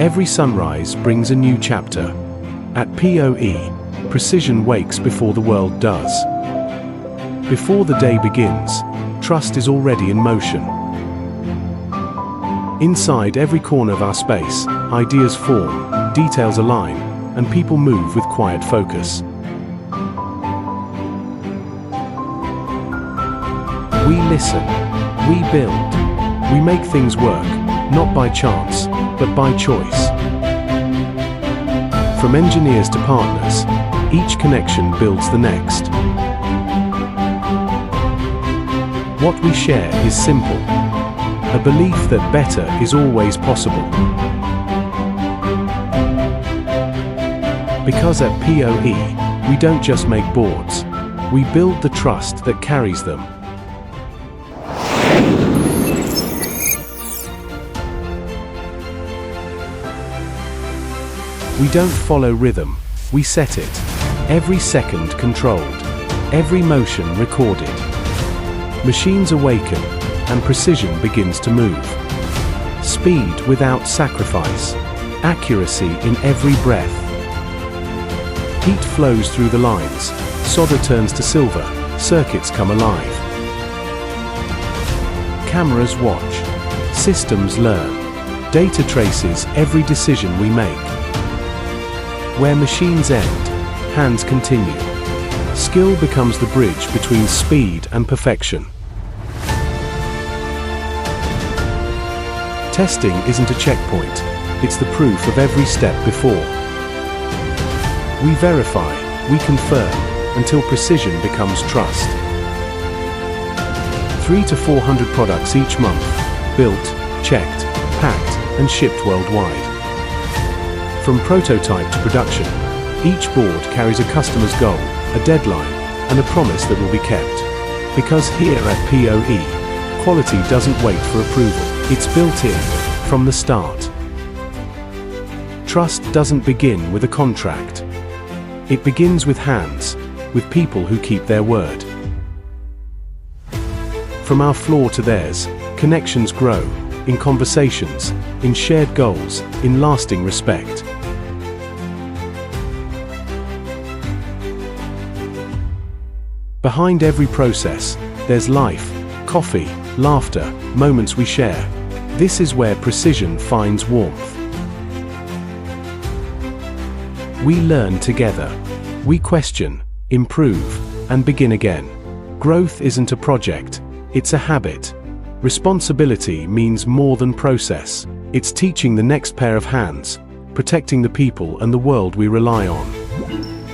Every sunrise brings a new chapter. At POE, precision wakes before the world does. Before the day begins, trust is already in motion. Inside every corner of our space, ideas form, details align, and people move with quiet focus. We listen, we build, we make things work, not by chance, but by choice. From engineers to partners, each connection builds the next. What we share is simple, a belief that better is always possible. Because at POE, we don't just make boards, we build the trust that carries them. We don't follow rhythm, we set it. Every second controlled, every motion recorded. Machines awaken, and precision begins to move. Speed without sacrifice, accuracy in every breath. Heat flows through the lines, solder turns to silver, circuits come alive. Cameras watch, systems learn, data traces every decision we make. Where machines end, hands continue. Skill becomes the bridge between speed and perfection. Testing isn't a checkpoint, it's the proof of every step before. We verify, we confirm, until precision becomes trust. 300 to 400 products each month, built, checked, packed, and shipped worldwide. From prototype to production, each board carries a customer's goal, a deadline, and a promise that will be kept. Because here at POE, quality doesn't wait for approval, it's built in, from the start. Trust doesn't begin with a contract. It begins with hands, with people who keep their word. From our floor to theirs, connections grow, in conversations, in shared goals, in lasting respect. Behind every process, there's life, coffee, laughter, moments we share. This is where precision finds warmth. We learn together. We question, improve, and begin again. Growth isn't a project, it's a habit. Responsibility means more than process. It's teaching the next pair of hands, protecting the people and the world we rely on.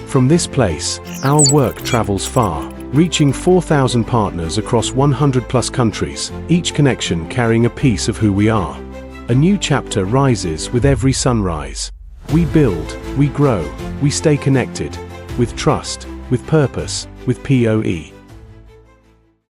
From this place, our work travels far, reaching 4,000 partners across 100+ countries, each connection carrying a piece of who we are. A new chapter rises with every sunrise. We build, we grow, we stay connected, with trust, with purpose, with POE.